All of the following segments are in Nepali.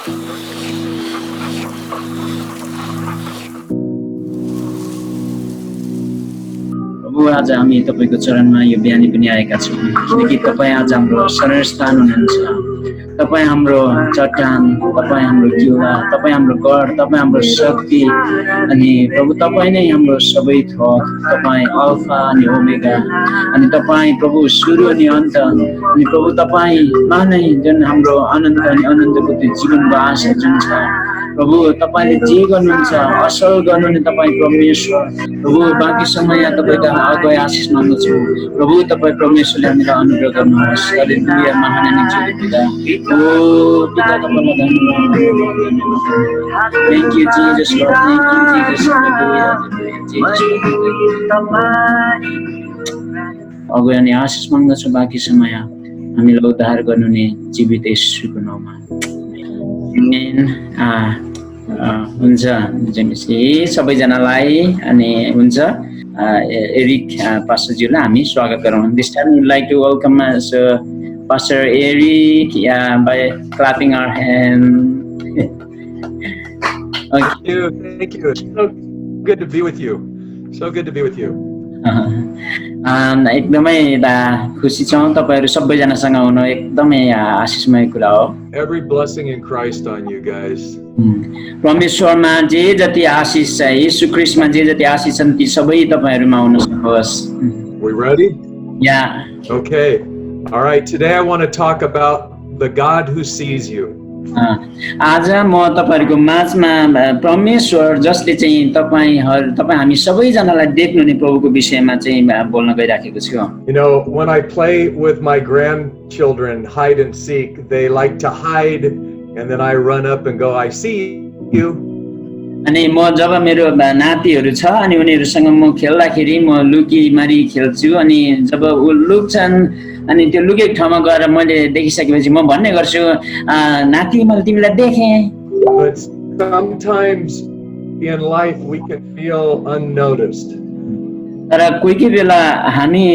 प्रभु आज हामी तपाईको चरणमा यो बिहानी पनि आएका छौँ किनकि तपाईँ आज हाम्रो शरणस्थान हुनुहुन्छ। तपाईँ हाम्रो चट्टान, तपाईँ हाम्रो किउला, तपाईँ हाम्रो गढ, तपाईँ हाम्रो शक्ति अनि प्रभु तपाईँ नै हाम्रो सबै थोक। तपाईँ अल्फा अनि ओमेगा अनि तपाईँ प्रभु सुरु अनि अन्त अनि प्रभु तपाईँमा नै जुन हाम्रो अनन्त अनि अनन्तको त्यो जीवनको आशा जुन छ प्रभु तपाईँले जे गर्नुहुन्छ असल गर्नु नै तपाईँ परमेश्वर। प्रभु बाँकी समय तपाईँका अगुवाई आशिष माग्दछु प्रभु तपाईँ परमेश्वरले हामीलाई अनुग्रह गर्नुहोस्। हालेलुया महान अनि जीवित पिता ओ पिता तपाईँलाई धन्यवाद। Thank you Jesus lord, thank you Jesus. अगुवाई अनि आशिष माग्दछु बाँकी समय हामीलाई उद्धार गर्नु नै जीवित येशूको नाममा आमेन। हुन्छ जेमिसी सबैजनालाई अनि हुन्छ एरिक पास्टरज्यूलाई हामी स्वागत गरौँ। This time would like to welcome Pastor Eric by clapping our hand. Okay. Thank you. So good to be with you. So good to be with you. एकदमै खुसी छौँ तपाईहरु सबैजनासँग हुन एकदमै आशिषमय कुरा हो। Every blessing in Christ on you guys. परमेश्वरमा जे जति आशिष छ, येशू ख्रीष्टमा जे जति आशिष छन् ती सबै तपाईहरुमा हुन सकोस्। We ready? Yeah. Okay. All right. Today I want to talk about the God who sees you. आज म तपाईहरुको माझमा परमेश्वर जसले चाहिँ तपाईँ हामी सबैजनालाई देख्नु नि प्रभुको विषयमा चाहिँ बोल्न गइराखेको छु। You know, when I play with my grandchildren hide and seek, they like to hide and then I run up and go, I see you. अनि म जब मेरो नातिहरु छ अनि उनीहरुसँग म खेल्दाखेरि म लुकीमारी खेल्छु अनि जब उ लुक्छन् अनि त्यो लुकेको ठाउँमा गएर मैले देखिसकेपछि म भन्ने गर्छु नाति मैले तिमीलाई देखेँ। But sometimes in life we can feel unnoticed. तर कोही बेला हामी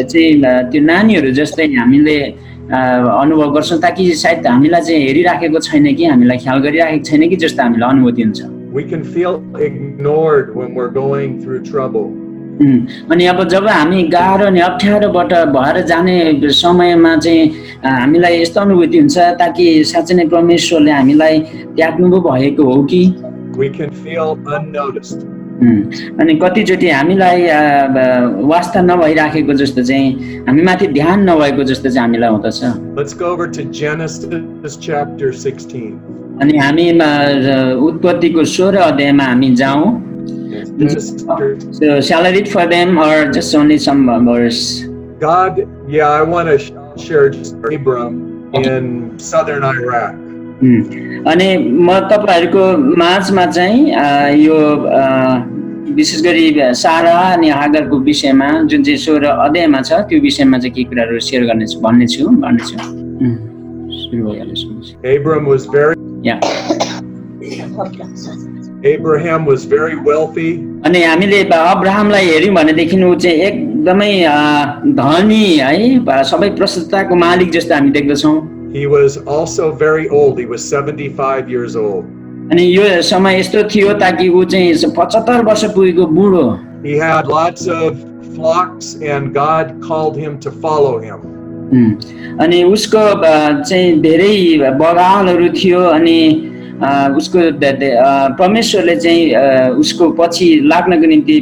चाहिँ त्यो नानीहरु जस्तै हामीले अनुभव गर्छौं ताकि सायद हामीलाई चाहिँ हेरिराखेको छैन कि हामीलाई ख्याल गरिराखेको छैन कि जस्तो हामीलाई अनुभूति हुन्छ। We can feel ignored when we're going through trouble. अनि अब जब हामी गाह्रो अनि अप्ठ्यारोबाट भएर जाने समयमा चाहिँ हामीलाई यस्तो अनुभूति हुन्छ ताकि साँच्चै नै परमेश्वरले हामीलाई त्याग्नु भएको हो कि। We can feel unnoticed. अनि कतिचोटि हामीलाई वास्ता नभइराखेको जस्तो चाहिँ हामीमाथि ध्यान नभएको जस्तो चाहिँ हामीलाई हुँदछ। Let's go over to Genesis chapter 16. अनि हामी उत्पत्तिको 16 अध्यायमा हामी जाउँ। So shall I read for them or just only some verse? God, I want to share just Abram in southern Iraq. अनि म तपाईहरुको माझमा चाहिँ यो विशेष गरी सारा अनि हागरको विषयमा जुन चाहिँ 16 अध्यायमा छ त्यो विषयमा चाहिँ के कुराहरु शेयर भन्ने छु। सुरु भइहाल्छ। Abram was very Yeah. Abraham was very wealthy. अनि हामीले अब्राहमलाई हेर्यौं भनेदेखि उ चाहिँ एकदमै धनी है सबै प्रशस्तताको मालिक जस्तो हामी देख्दछौं। He was also very old. He was 75 years old. अनि यो समय यस्तो थियो ताकि उ चाहिँ 75 वर्ष पुगेको बुढो। He had lots of flocks and God called him to follow him. अनि उसको चाहिँ धेरै बगालहरु थियो अनि उसको परमेश्वरले चाहिँ उसको पछि लाग्नको निम्ति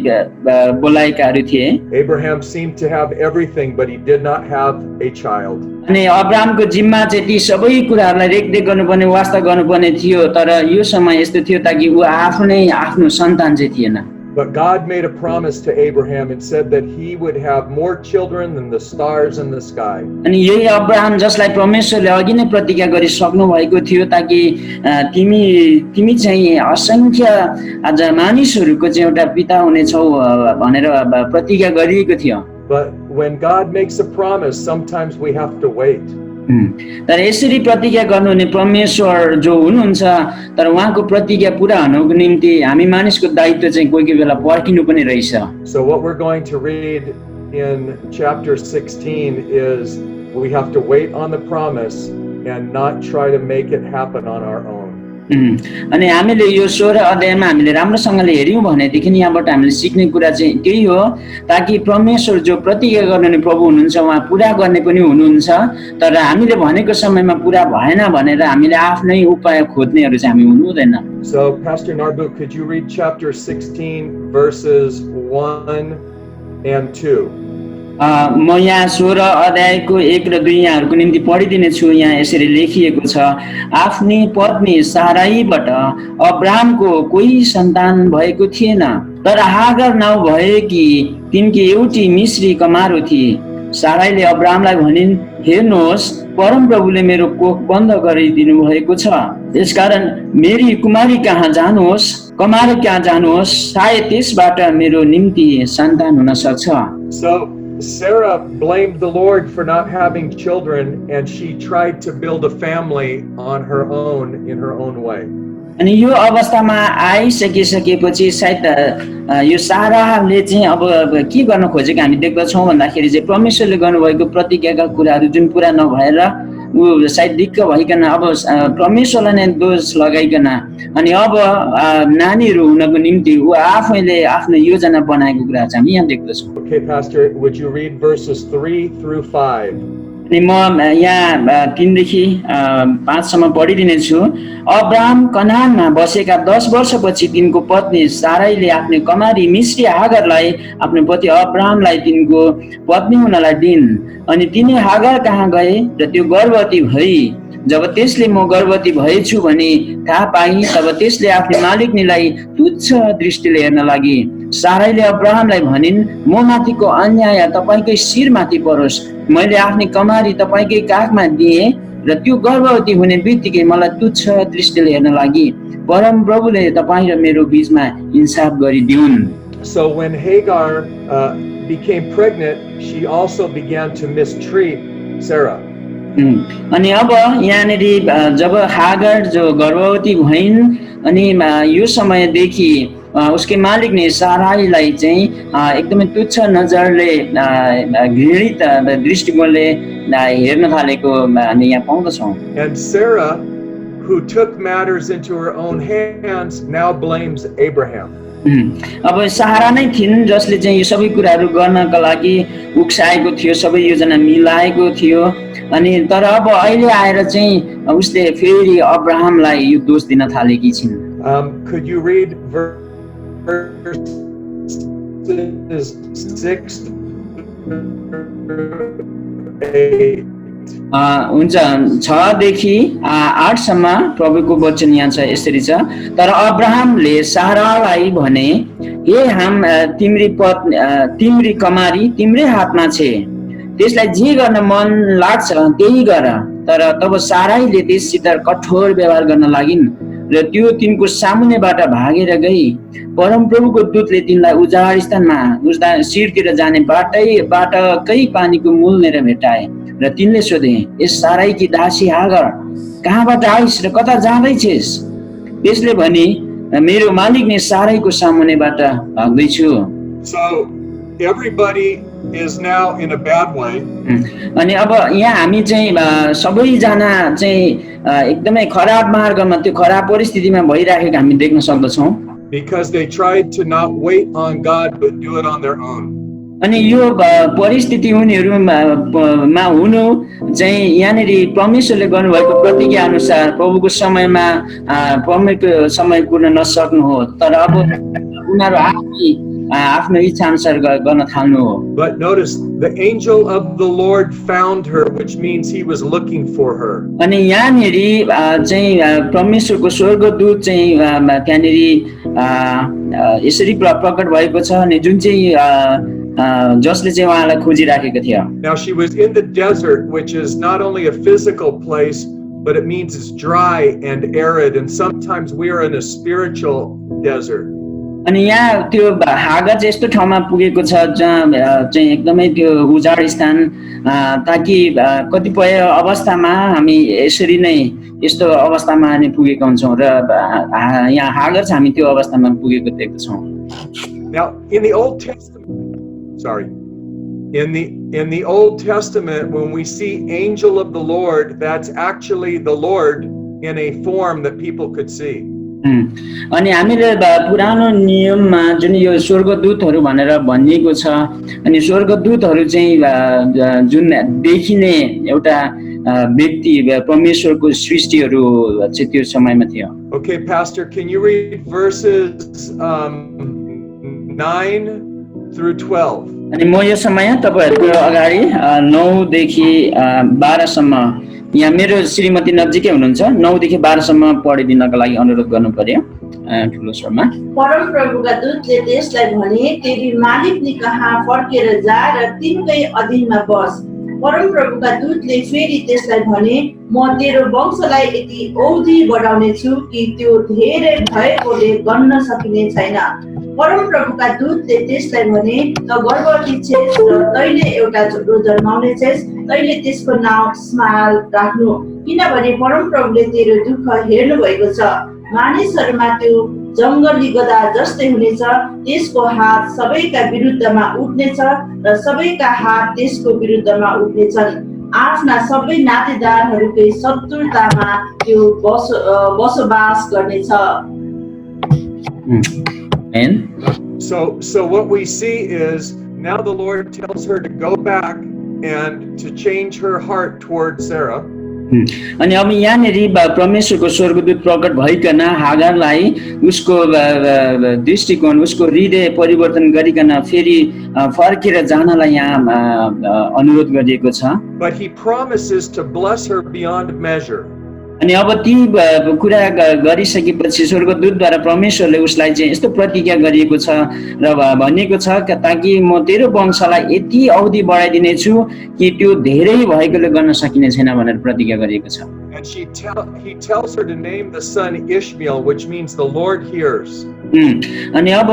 बोलाएकाहरु थिए। Abraham seemed to have everything but he did not have a child. अनि अब्राहमको जिम्मा चाहिँ ती सबै कुराहरुलाई रेखदेख गर्नुपर्ने वास्ता गर्नुपर्ने थियो तर यो समय यस्तो थियो ताकि उ आफ्नो सन्तान चाहिँ थिएन। But God made a promise to Abraham and said that he would have more children than the stars in the sky. अनि यही अब्राहम जसलाई परमेश्वरले अघि नै प्रतिज्ञा गरिसक्नु भएको थियो ताकि तिमी चाहिँ असंख्य आज मानिसहरुको चाहिँ एउटा पिता हुनेछौ भनेर प्रतिज्ञा गरिएको थियो। But when God makes a promise, sometimes we have to wait. तर यसरी प्रतिज्ञा गर्नुहुने परमेश्वर जो हुनुहुन्छ तर उहाँको प्रतिज्ञा पूरा हुनको निम्ति हामी मानिसको दायित्व चाहिँ कोही बेला पर्खिनु पनि रहेछ। So what we're going to read in chapter 16 is we have to wait on the promise and not try to make it happen on our own. अनि हामीले यो 16 अध्यायमा हामीले राम्रोसँगले हेर्यौँ भनेदेखि यहाँबाट हामीले सिक्ने कुरा चाहिँ त्यही हो, ताकि परमेश्वर जो प्रतिज्ञा गर्ने प्रभु हुनुहुन्छ उहाँ पुरा गर्ने पनि हुनुहुन्छ। तर हामीले भनेको समयमा पुरा भएन भनेर हामीले आफ्नै उपाय खोज्नेहरू चाहिँ हामी हुनु हुँदैन। So, Pastor Narbu, could you read chapter 16, verses 1 and 2? म यहाँ 16 अध्यायको 1 र 2 यहाँहरूको निम्ति पढिदिनेछु। यहाँ यसरी लेखिएको छ, आफ्नी पत्नी साराईबाट अब्रामको कोही सन्तान भएको थिएन, तर हागर नाउँ भएकी तिनकी एउटी मिश्री कमारो थिए। साराईले अब्रामलाई भनिन्, हेर्नुहोस्, परमप्रभुले मेरो कोख बन्द गरिदिनु भएको छ, यसकारण मेरी कुमारी कहाँ जानुहोस्, कमारो कहाँ जानुहोस्, सायद त्यसबाट मेरो निम्ति सन्तान हुन सक्छ। So, Sarah blamed the Lord for not having children, and she tried to build a family on her own, in her own way. अनि यो अवस्थामा आइसकिसकेपछि सायद यो साराले चाहिँ अब के गर्न खोजेको हामी देख्दछौँ भन्दाखेरि चाहिँ परमेश्वरले गर्नुभएको प्रतिज्ञाका कुराहरू जुन पुरा नभएर ऊ सायद दिक्क भइकन अब परमेश्वरलाई नै दोष लगाइकन अनि अब नानीहरू हुनको निम्ति ऊ आफैले आफ्नो योजना बनाएको कुरा चाहिँ हामी यहाँ देख्दछौँ। Okay, Pastor, would you read verses 3 through 5? अनि म यहाँ 3 देखि 5 सम्म पढिदिनेछु। अब्राम कनानमा बसेका 10 वर्षपछि तिनको पत्नी साराईले आफ्नो कमारी मिश्री हागरलाई आफ्नो पति अब्रामलाई तिनको पत्नी हुनलाई दिइन्। अनि तिनी हागर कहाँ गए र त्यो गर्भवती भई। जब त्यसले म गर्भवती भएछु भने थाहा पाई, तब त्यसले आफ्नो मालिकनीलाई तुच्छ दृष्टिले हेर्न लागि। साराईले अब्राहमलाई भनिन्, म माथिको अन्याय तपाईकै शिरमाथि परोस्। मैले आफ्नो कमारी तपाईकै काखमा दिएँ र त्यो गर्भवती हुने बित्तिकै मलाई तुच्छ दृष्टिले हेर्न लागि। परम प्रभुले तपाईँ र मेरो बीचमा इन्साफ गरिदिउन्। So when Hagar became pregnant, she also began to mistreat Sarah. अनि अब यहाँनिर जब हागर जो गर्भवती भइन् अनि यो समयदेखि उसके मालिकले साराईलाई चाहिँ एकदमै तुच्छ नजरले घृणित दृष्टिकोणले हेर्न थालेको हामी यहाँ पाउँदछौँ। And Sarah, who took matters into her own hands, now blames Abraham. अब सारा नै थिइन् जसले चाहिँ यो सबै कुराहरू गर्नका लागि उक्साएको थियो, सबै योजना मिलाएको थियो। अनि तर अब अहिले आएर चाहिँ उसले फेरि अब्राहमलाई यो दोष दिन थालेकी छिन्। Could you read verses 6 to 8? हुन्छ 6 देखि 8 सम्म प्रभुको वचन यहाँ छ, यसरी छ। तर अब्राहमले सारालाई भने, हे हाम तिम्री कमारी तिम्रै हातमा छे, त्यसलाई जे गर्न मन लाग्छ त्यही गर। तर तब साराईले त्यससित कठोर व्यवहार गर्न लागिन् र त्यो तिनको सामुन्नेबाट भागेर गई। परमप्रभुको दूतले तिनलाई उजाड स्थानमा उसदा शिरतिर जाने बाटकै पानीको मूलनेर भेटाए र तिनले सोधे, यस साराईकी दासी हागर कहाँबाट आइस र कता जाँदैछेस? त्यसले भने, मेरो मालिकले साराईको सामुन्नेबाट भाग्दैछु। So everybody is now in a bad way. अनि अब यहाँ हामी चाहिँ सबैजना चाहिँ एकदमै खराब मार्गमा, त्यो खराब परिस्थितिमा भइराखेको हामी देख्न सक्दछौँ। Because they tried to not wait on God but do it on their own. अनि यो परिस्थिति उनीहरूमा हुनु चाहिँ यहाँनिर परमेश्वरले गर्नुभएको प्रतिज्ञा अनुसार प्रभुको समयमा परमेश्वरको समय पुग्न नसक्नु हो, तर अब उनीहरू आफ्नो इच्छा अनुसार गर्न थाल्नु हो। But notice the angel of the Lord found her, which means he was looking for her. अनि यहाँनिर चाहिँ परमेश्वरको स्वर्गदूत चाहिँ त्यहाँनिर यसरी प्रकट भएको छ अनि जुन चाहिँ जसले चाहिँ उहाँलाई खोजिराखेको थियो। Now she was in the desert, which is not only a physical place, but it means it's dry and arid, and sometimes we are in a spiritual desert. अनि यहाँ त्यो हागर चाहिँ यस्तो ठाउँमा पुगेको छ जहाँ चाहिँ एकदमै त्यो उजाड स्थान, ताकि कतिपय अवस्थामा हामी यसरी नै यस्तो अवस्थामा नै पुगेका हुन्छौँ र यहाँ हागर चाहिँ हामी त्यो अवस्थामा पुगेको देख्दछौँ। Now in the Old Testament, when we see angel of the Lord, that's actually the Lord in a form that people could see. अनि हामीले पुरानो नियममा जुन यो स्वर्गदूतहरू भनेर भनिएको छ अनि स्वर्गदूतहरू चाहिँ जुन देखिने एउटा व्यक्ति परमेश्वरको सृष्टिहरू चाहिँ त्यो समयमा थियो. Okay, Pastor, can you read verses 9 through 12? अनि म यो समय तपाईहरुको अगाडि 9 देखि 12 सम्म यहाँ मेरो श्रीमती नजिकै हुनुहुन्छ 9 देखि 12 सम्म पढिदिनको लागि अनुरोध गर्नु पर्यो ठुलो स्वरमा. परम प्रभुका दूतले त्यसलाई भने तेरी मालिकनी कहाँ फर्केर जा र तिनकै अधीनमा बस. परम प्रभुका दूतले फेरि त्यसलाई भने म तेरो वंशलाई यति औधी बढाउने छु कि त्यो धेरै भएकोले गन्न सकिने छैन. परम प्रभुका दूतले त्यसलाई भने त गर्भवती छेस र तैले एउटा छोरो जन्माउने छेस. तैले त्यसको नाम इस्माएल राख्नु किनभने परम प्रभुले तेरो दुःख हेर्नु भएको छ. मानिसहरूमा त्यो जङ्गली गधा जस्तै हुनेछ. त्यसको हात सबैका विरुद्धमा उठ्नेछ र सबैका हात त्यसको विरुद्धमा उठ्नेछन्. आफ्ना सबै नातेदारहरूकै शत्रुतामा त्यो बसोबास गर्नेछ. So what we see is now the Lord tells her to go back and to change her heart toward Sarah. अनि अब यहाँनेरि परमेश्वरको स्वर्गदूत प्रकट भइकन हागारलाई उसको दृष्टिकोण उसको हृदय परिवर्तन गरिकन फेरि फर्केर जानलाई यहाँ अनुरोध गरिएको छ. But he promises to bless her beyond measure. अनि अब ती कुरा गरिसकेपछि स्वर्गदूतद्वारा परमेश्वरले उसलाई चाहिँ यस्तो प्रतिज्ञा गरिएको छ र भनिएको छ ताकि म तेरो वंशलाई यति अवधि बढाइदिने छु कि त्यो धेरै भएकोले गर्न सकिने छैन भनेर प्रतिज्ञा गरिएको छ. And he tells her to name the son Ishmael, which means the Lord hears. अनि अब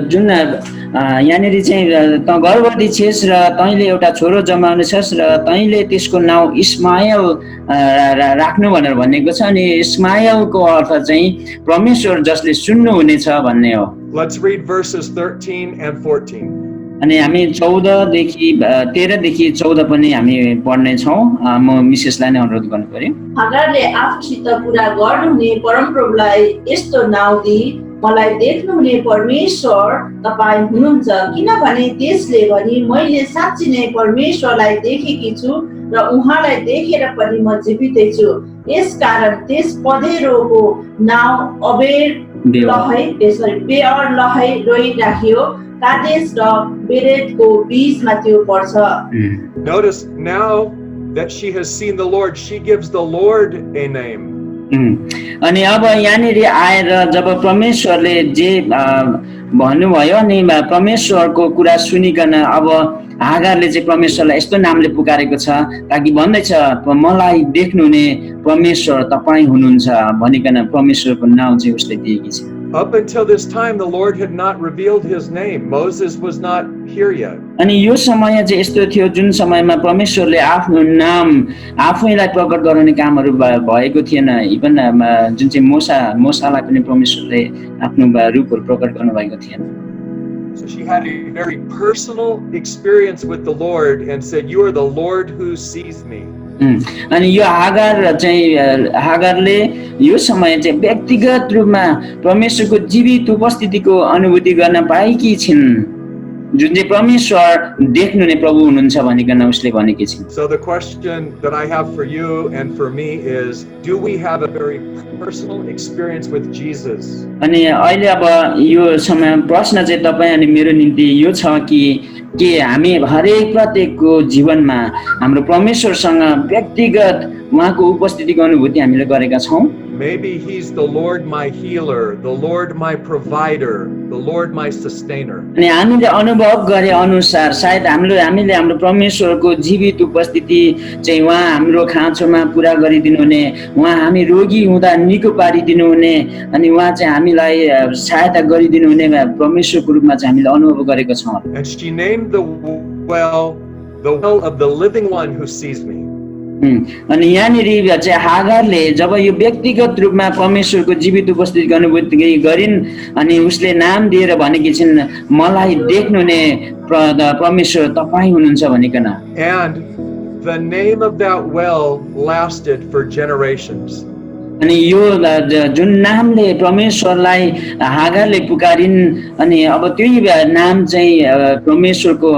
जुन यहाँनेरि चाहिँ त गर्भवती छेस र तैँले एउटा छोरो जन्माउने छस् र तैँले त्यसको नाउँ इस्माएल राख्नु भनेर भनेको छ. अनि इस्माएलको अर्थ चाहिँ परमेश्वर जसले सुन्नु हुनेछ भन्ने हो. Let's read verses 13 and 14. अनि हामी 13 देखि 14 पनि हामी पढ्ने छौं. म मिसेसलाई नै अनुरोध गर्नु पर्यो. हागारले आफूसित कुरा गर्नुहुने परमप्रभुलाई यस्तो नाउँ दिई मलाई देख्नुहुने परमेश्वर तपाईँ हुनुहुन्छ किनभने त्यसले भनी मैले साँच्चै नै परमेश्वरलाई देखेकी छु र उहाँलाई देखेर पनि म जीवितै छु. यसकारण त्यस पँधेरोको नाउँ बेअर लहै रोइ राखियो. कादेश र बेरेतको बीचमा त्यो पर्छ. Notice now that she has seen the Lord, she gives the Lord a name. अनि अब यहाँनेरि आएर जब परमेश्वरले जे भन्नुभयो अनि परमेश्वरको कुरा सुनिकन अब हागारले चाहिँ परमेश्वरलाई यस्तो नामले पुकारेको छ ताकि भन्दैछ मलाई देख्नुहुने परमेश्वर तपाईँ हुनुहुन्छ भनिकन परमेश्वरको नाम चाहिँ उसले दिएकी छ. Up until this time, the Lord had not revealed his name. Moses was not here yet. अनि यो समय चाहिँ यस्तो थियो जुन समयमा परमेश्वरले आफ्नो नाम आफैलाई प्रकट गराउने कामहरू भएको थिएन. इभन जुन चाहिँ मोसालाई पनि परमेश्वरले आफ्नो रूपहरू प्रकट गर्नु भएको थिएन. So she had a very personal experience with the Lord and said, "You are the Lord who sees me." अनि यो हागारले यो समय चाहिँ व्यक्तिगत रूपमा परमेश्वरको जीवित उपस्थितिको अनुभूति गर्न पाएकी छिन् जुन चाहिँ परमेश्वर देख्नुहुने प्रभु हुनुहुन्छ भनिकन उसले भनेकी छिन्. So the question that I have for you and for me is, do we have a very personal experience with Jesus? अनि अहिले अब यो समय प्रश्न चाहिँ तपाईँ अनि मेरो निम्ति यो छ कि के हामी हरेक प्रत्येकको जीवनमा हाम्रो परमेश्वरसँग व्यक्तिगत उहाँको उपस्थितिको अनुभूति हामीले गरेका छौं. Maybe he's the Lord my healer, the Lord my provider, the Lord my sustainer. अनि हामीले अनुभव गरे अनुसार सायद हामीले हाम्रो परमेश्वरको जीवित उपस्थिति चाहिँ उहाँ हाम्रो खाँचोमा पूरा गरिदिनु हुने, उहाँ हामी रोगी हुँदा निको पारिदिनु हुने अनि उहाँ चाहिँ हामीलाई सहायता गरिदिनु हुने परमेश्वरको रूपमा चाहिँ हामीले अनुभव गरेका छौं. And she named the well of the living one who sees me. अनि यहाँनिर चाहिँ हागारले जब यो व्यक्तिगत रूपमा परमेश्वरको जीवित उपस्थितिको अनुभूति गरिन् अनि उसले नाम दिएर भनेकी छिन् मलाई देख्नुहुने परमेश्वर तपाईँ हुनुहुन्छ भनिकन. And the name of that well lasted for generations. अनि यो जुन नामले परमेश्वरलाई हागारले पुकारिन् अनि अब त्यही नाम चाहिँ परमेश्वरको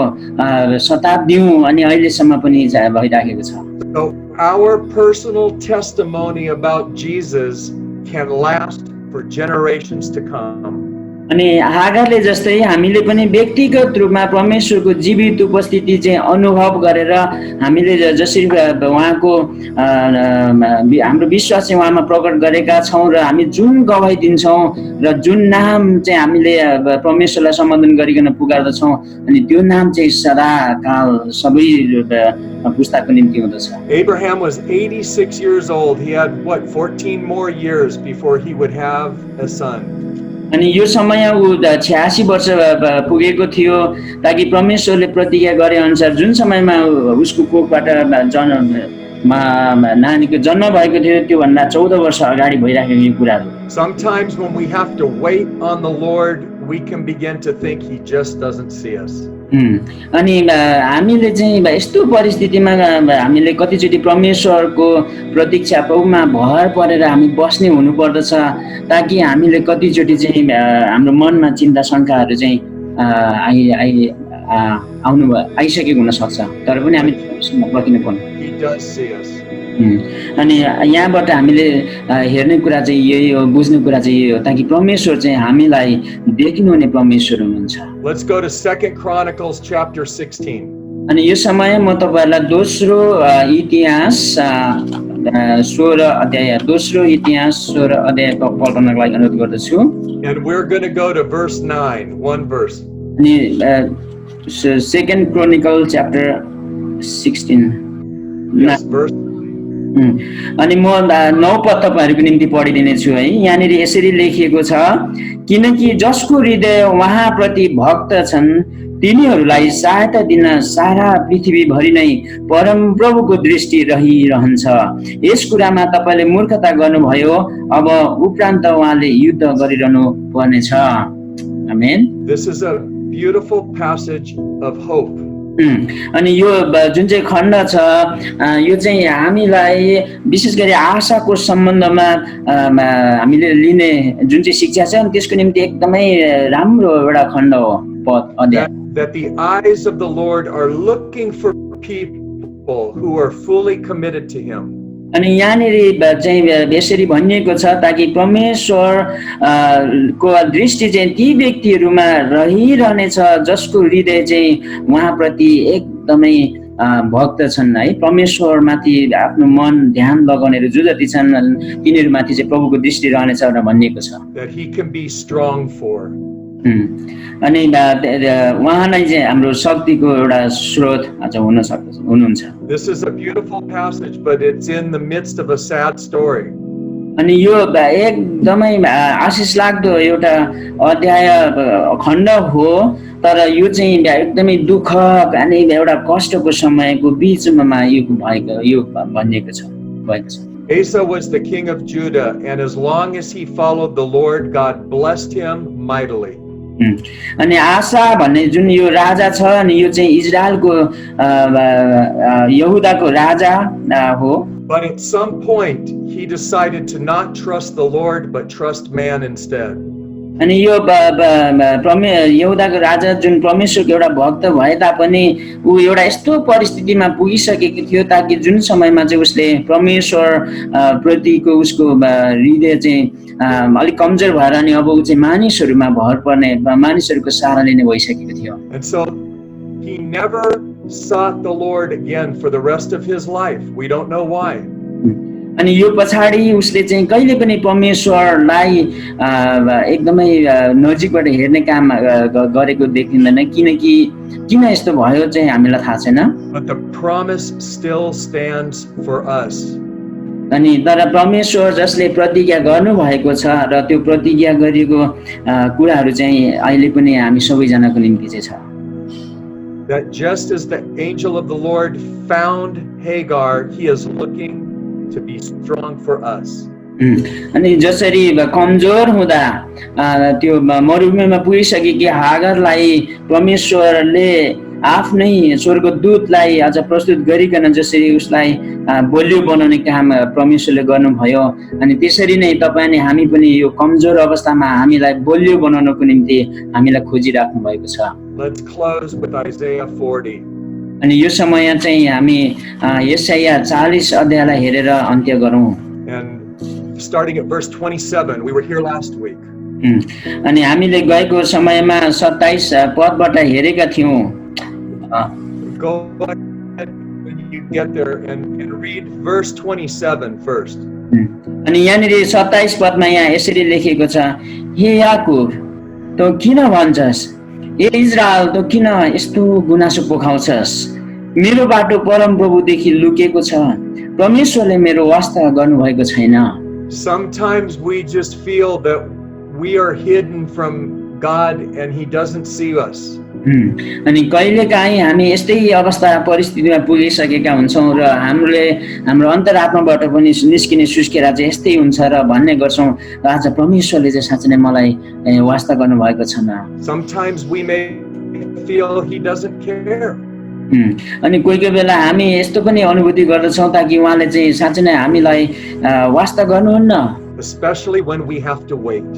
शताब्दीौं अनि अहिलेसम्म पनि भइराखेको छ। So our personal testimony about Jesus can last for generations to come. अनि हागारले जस्तै हामीले पनि व्यक्तिगत रूपमा परमेश्वरको जीवित उपस्थिति चाहिँ अनुभव गरेर हामीले जसरी उहाँको हाम्रो विश्वास चाहिँ उहाँमा प्रकट गरेका छौं र हामी जुन गवाही दिन्छौं र जुन नाम चाहिँ हामीले परमेश्वरलाई सम्बोधन गरिकन पुकार्दछौं अनि त्यो नाम चाहिँ सदा काल सबै पुस्ताको निम्ति हुँदछ। Abraham was 86 years old. He had 14 more years before he would have a son. अनि यो समय ऊ 86 वर्ष पुगेको थियो ताकि परमेश्वरले प्रतिज्ञा गरे अनुसार जुन समयमा उसको कोखबाट नानीको जन्म भएको थियो त्यो भन्दा 14 वर्ष अगाडि भइराखेको यो कुराहरु। Sometimes when we have to wait on the Lord, we can begin to think he just doesn't see us. अनि हामीले चाहिँ यस्तो परिस्थितिमा हामीले कतिचोटि परमेश्वरको प्रतीक्षामा भर परेर हामी बस्ने हुनुपर्दछ ताकि हामीले कतिचोटि चाहिँ हाम्रो मनमा चिन्ता शंकाहरु चाहिँ आइसकेको हुन सक्छ तर पनि हामी पर्खिनु पर्छ। He does see us. अनि यहाँबाट हामीले हेर्ने कुरा चाहिँ यही हो बुझ्ने कुरा चाहिँ यही हो ताकि परमेश्वर चाहिँ हामीलाई देखिनुहुने परमेश्वर हुनुहुन्छ। Let's go to 2 Chronicles chapter 16. अनि यो समय म तपाईहरुलाई दोस्रो इतिहास 16 अध्याय पढ्नको लागि अनुरोध गर्दछु। And we're going to go to verse 9, one verse. अनि 2 Chronicle chapter 16 Yes, verse. अनि म 9 पद तपाईहरुको निम्ति पढिदिने छु है। यहाँनिर यसरी लेखिएको छ किनकि जसको हृदय उहाँ प्रति भक्त छन् तिनीहरूलाई सहायता दिन सारा पृथ्वी भरि नै परम प्रभुको दृष्टि रहिरहन्छ। यस कुरामा तपाईले मूर्खता गर्नुभयो अब उपरान्त उहाँले युद्ध गरिरहनु पर्नेछ। आमेन। This is a beautiful passage of hope. अनि यो जुन चाहिँ खण्ड छ यो चाहिँ हामीलाई विशेष गरी आशाको सम्बन्धमा हामीले लिने जुन चाहिँ शिक्षा छ त्यसको निम्ति एकदमै राम्रो एउटा खण्ड हो पद अध्याय। That the eyes of the Lord are looking for people who are fully committed to him. अनि यहाँनिर चाहिँ यसरी भनिएको छ ताकि परमेश्वर को दृष्टि चाहिँ ती व्यक्तिहरुमा रहिरहनेछ जसको हृदय चाहिँ उहाँप्रति एकदमै भक्त छन् है। परमेश्वरमाथि आफ्नो मन ध्यान लगाउनेहरु जो जति छन् तिनीहरुमाथि चाहिँ प्रभुको दृष्टि रहनेछ भनेर भनिएको छ। That he can be strong for. अनि उहाँ नै चाहिँ हाम्रो शक्तिको एउटा स्रोत आज हुन सक्छ हुनुहुन्छ। This is a beautiful passage, but it's in the midst of a sad story. अनि यो एकदमै आशिष लाग्दो एउटा अध्याय खण्ड हो तर यो चाहिँ एकदमै दुःख अनि एउटा कष्टको समयको बीचमा यो भएको यो भनिएको छ। Asa was the king of Judah, and as long as he followed the Lord, God blessed him mightily. अनि आशा भन्ने जुन यो राजा छ अनि यो चाहिँ इजरायलको यहुदाको राजा हो। But at some point he decided to not trust the Lord but trust man instead. अनि यो यहुदाको राजा जुन परमेश्वरको एउटा भक्त भए तापनि ऊ एउटा यस्तो परिस्थितिमा पुगिसकेको थियो ताकि जुन समयमा चाहिँ उसले परमेश्वर प्रतिको उसको हृदय चाहिँ अलिक कमजोर भएर अनि अब ऊ चाहिँ मानिसहरुमा भर पर्ने मानिसहरुको सहारा लिने भइसकेको थियो। And so he never sought the Lord again for the rest of his life. We don't know why. अनि यो पछाडी उसले चाहिँ कहिले पनि परमेश्वरलाई एकदमै नजिकबाट हेर्ने काम गरेको देखिँदैन किनकि किन यस्तो भयो चाहिँ हामीलाई थाहा छैन। But the promise still stands for us. अनि तर परमेश्वर जसले प्रतिज्ञा गर्नु भएको छ र त्यो प्रतिज्ञा गरिएको कुराहरु चाहिँ अहिले पनि हामी सबैजनाको निम्ति चाहिँ छ। That just as the angel of the Lord found Hagar, he is looking to be strong for us. अनि जसरी कमजोर हुँदा त्यो मरुभूमिमा पुगिसकेकी हागरलाई परमेश्वरले आफ्नै स्वर्गदूत दूतलाई आज प्रस्तुत गरिकन जसरी उसलाई बलियो बनाउने काम परमेश्वरले गर्नुभयो अनि त्यसरी नै तपाईँ अनि हामी पनि यो कमजोर अवस्थामा हामीलाई बलियो बनाउनको निम्ति हामीलाई खोजिराख्नु भएको छ। Let's close with Isaiah 40. अनि यो समय चाहिँ हामी यशाया 40 अध्यायलाई हेरेर अन्त्य गरौँ। And starting at verse 27, we were here last week. अनि हामीले गएको समयमा 27 पदबाट हेरेका थियौँ। Go ahead when you get there and read verse 27 first. अनि यहाँनिर 27 पदमा यहाँ यसरी लेखेको छ, हे याकुब तँ किन भन्छस्, हे इजरायल तँ किन यस्तो गुनासो पोखाउँछस्, मेरो बाटो परम प्रभुदेखि लुकेको छ, परमेश्वरले मेरो वास्ता गर्नुभएको छैन। Sometimes we just feel that we are hidden from God and He doesn't see us. अनि कहिलेकाहीँ हामी यस्तै अवस्था परिस्थितिमा पुगिसकेका हुन्छौँ र हाम्रो अन्तरात्माबाट पनि निस्किने सुस्केरा चाहिँ यस्तै हुन्छ र भन्ने गर्छौँ र आज परमेश्वरले चाहिँ साँच्चै नै मलाई वास्ता गर्नुभएको छैन। Sometimes we may feel He doesn't care. अनि कोही कोही बेला हामी यस्तो पनि अनुभूति गर्दछौँ ताकि उहाँले चाहिँ साँच्चै नै हामीलाई वास्ता गर्नुहुन्न। Especially when we have to wait.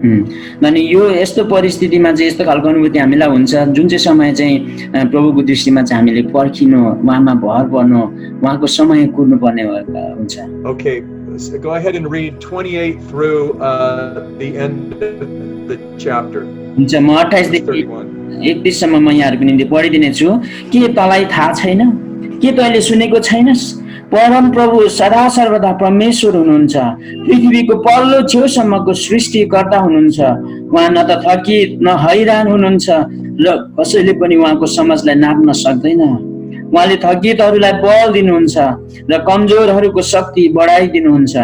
अनि यो यस्तो परिस्थितिमा चाहिँ यस्तो खालको अनुभूति हामीलाई हुन्छ जुन चाहिँ समय चाहिँ प्रभुको दृष्टिमा चाहिँ हामीले पर्खिनु, उहाँमा भर पर्नु, उहाँको समय कुर्नु पर्ने हुन्छ। Okay, so go ahead and read 28 through the end of the chapter. हुन्छ, म 28 देखि 31 सम्म म यहाँहरुको निम्ति पढिदिने छु। के तँलाई थाहा छैन, के तैँले सुनेको छैनस्, परम प्रभु सदा सर्वदा परमेश्वर हुनुहुन्छ, पृथ्वीको पल्लो छेउसम्मको सृष्टिकर्ता हुनुहुन्छ। उहाँ न त थकित न हैरान हुनुहुन्छ र कसैले पनि उहाँको समझलाई नाप्न सक्दैन। उहाँले थकितहरूलाई बल दिनुहुन्छ र कमजोरहरूको शक्ति बढाइदिनुहुन्छ।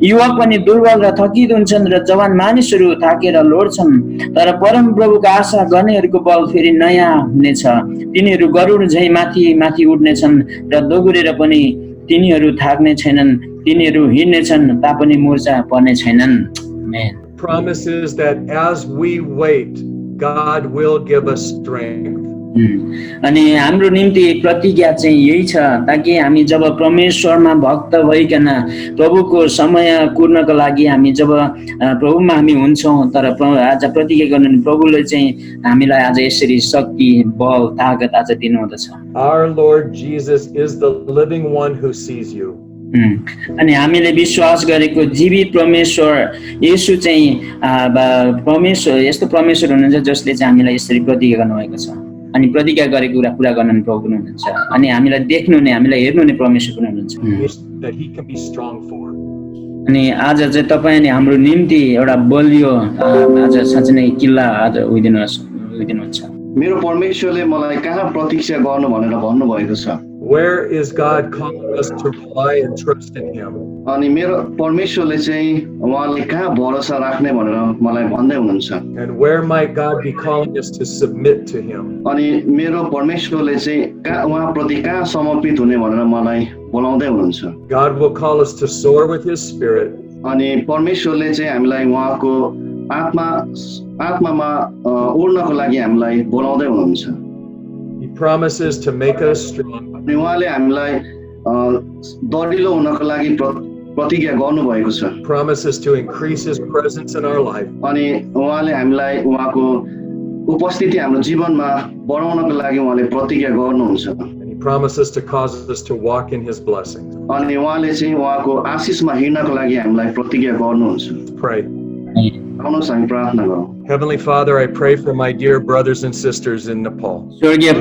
युवक पनि दुर्बल र थकित हुन्छन् र जवान मानिसहरू थाकेर लोड्छन्, तर परम प्रभुको आशा गर्नेहरूको बल फेरि नयाँ हुनेछ। तिनीहरू गरुड झैँ माथि माथि उड्नेछन् र दोगुरेर पनि तिनीहरू थाक्ने छैनन्, तिनीहरू हिँड्नेछन् तापनि मूर्छा पर्ने छैनन्। आमेन। Promise is that as we wait, God will give us strength. अनि हाम्रो निम्ति प्रतिज्ञा चाहिँ यही छ ताकि हामी जब परमेश्वरमा भक्त भइकन प्रभुको समय कुर्नको लागि हामी जब प्रभुमा हामी हुन्छौँ, तर आज प्रतिज्ञा गर्नु प्रभुले चाहिँ हामीलाई आज यसरी शक्ति बल ताकत आज दिनुहुँदछ। Our Lord Jesus is the living one who sees you. अनि हामीले विश्वास गरेको जीवित परमेश्वर येशू चाहिँ परमेश्वर यस्तो परमेश्वर हुनुहुन्छ जसले चाहिँ हामीलाई यसरी प्रतिज्ञा गर्नुभएको छ। अनि प्रतिज्ञा गरेको कुरा पूरा गर्न प्रभु पनि हुनुहुन्छ अनि हामीलाई देख्नु नै हामीलाई हेर्नु नै परमेश्वर पनि हुनुहुन्छ। That he can be strong for. अनि आज चाहिँ तपाईँ अनि हाम्रो निम्ति एउटा बलियो आज साँच्चै नै किल्ला आज उदिनुहुन्छ। मेरो परमेश्वरले मलाई कहाँ प्रतीक्षा गर्नु भनेर भन्नुभएको छ। Where is God calling us to rely and trust in Him? अनि मेरो परमेश्वरले चाहिँ उहाँले कहाँ भरोसा राख्ने भनेर मलाई भन्दै हुनुहुन्छ। And where might God be calling us to submit to Him? अनि मेरो परमेश्वरले चाहिँ उहाँप्रति कहाँ समर्पित हुने भनेर मलाई बोलाउँदै हुनुहुन्छ। God will call us to soar with His Spirit. अनि परमेश्वरले चाहिँ हामीलाई उहाँको आत्मामा उड्नको लागि हामीलाई बोलाउँदै हुनुहुन्छ। He promises to make us strong. अनि उहाँले हामीलाई दरिलो हुनको लागि प्रतिज्ञा गर्नुभएको छ। Promises to increase His presence in our life. अनि उहाँले हामीलाई उहाँको उपस्थिति हाम्रो जीवनमा बढाउनको लागि उहाँले प्रतिज्ञा गर्नुहुन्छ। And He promises to cause us to walk in His blessings. अनि उहाँले चाहिँ उहाँको आशिषमा हिँड्नको लागि हामीलाई प्रतिज्ञा गर्नुहुन्छ। Pray. आउनुहोस् हामी प्रार्थना गरौँ। Heavenly Father, I pray for my dear brothers and sisters in Nepal. स्वर्गीय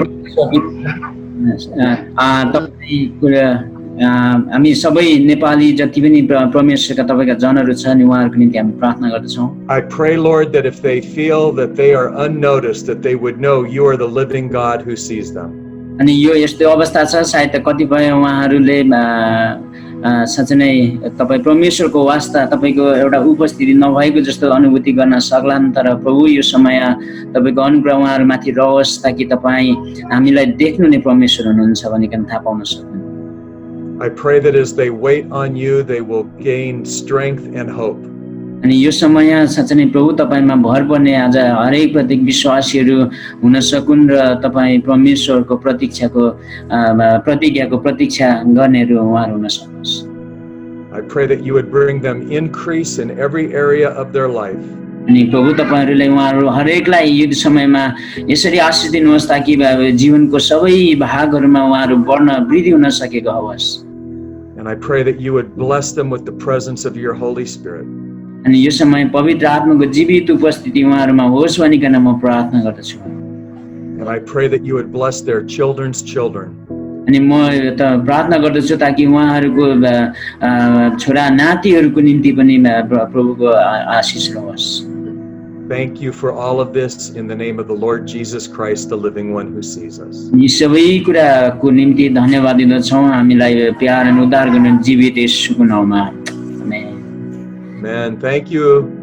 हामी सबै नेपाली जति पनि परमेश्वरका तपाईका जनहरू छन् उहाँहरूको निम्ति हामी प्रार्थना गर्दछौँ। I pray, Lord, that if they feel that they are unnoticed, that they would know you are the living God who sees them. अनि यो यस्तो अवस्था छ सायद कतिपय उहाँहरूले साँच्चै नै तपाईँ परमेश्वरको वास्ता तपाईँको एउटा उपस्थिति नभएको जस्तो अनुभूति गर्न सक्लान्, तर प्रभु यो समय तपाईँको अनुग्रह उहाँहरूमाथि रहोस् ताकि तपाईँ हामीलाई देख्नु नै परमेश्वर हुनुहुन्छ भनिकन थाहा पाउन सक्नु। I pray that as they wait on you, they will gain strength and hope. अनि यो समय साँच्चै नै प्रभु तपाईमा भर पर्ने आज हरेक प्रत्येक विश्वासीहरू हुन सकुन् र तपाईँ परमेश्वरको प्रतिज्ञाको प्रतीक्षा गर्नेहरू उहाँहरू हुन सक्नुहोस्। I pray that you would bring them increase in every area of their life. अनि प्रभु तपाईहरुले उहाँहरू हरेकलाई यो समयमा यसरी आशीष दिनुहोस् ताकि जीवनको सबै भागहरुमा उहाँहरू बढ्न वृद्धि हुन सकेको होस्। And I pray that you would bless them with the presence of your Holy Spirit. अनि यो समय पवित्र आत्माको जीवित उपस्थिति उहाँहरूमा होस् भनिकन म प्रार्थना गर्दछु। And I pray that you would bless their children's children. अनि म प्रार्थना गर्दछु ताकि उहाँहरूको छोरा नातिहरूको निम्ति पनि प्रभुको आशीष रहोस्। Thank you for all of this in the name of the Lord Jesus Christ, the living one who sees us. यी सबै कुराको निम्ति धन्यवाद दिन्छौँ हामीलाई प्यार अनि उद्धार गर्ने जीवित येशूको नाममा। आमेन। Amen. Thank you.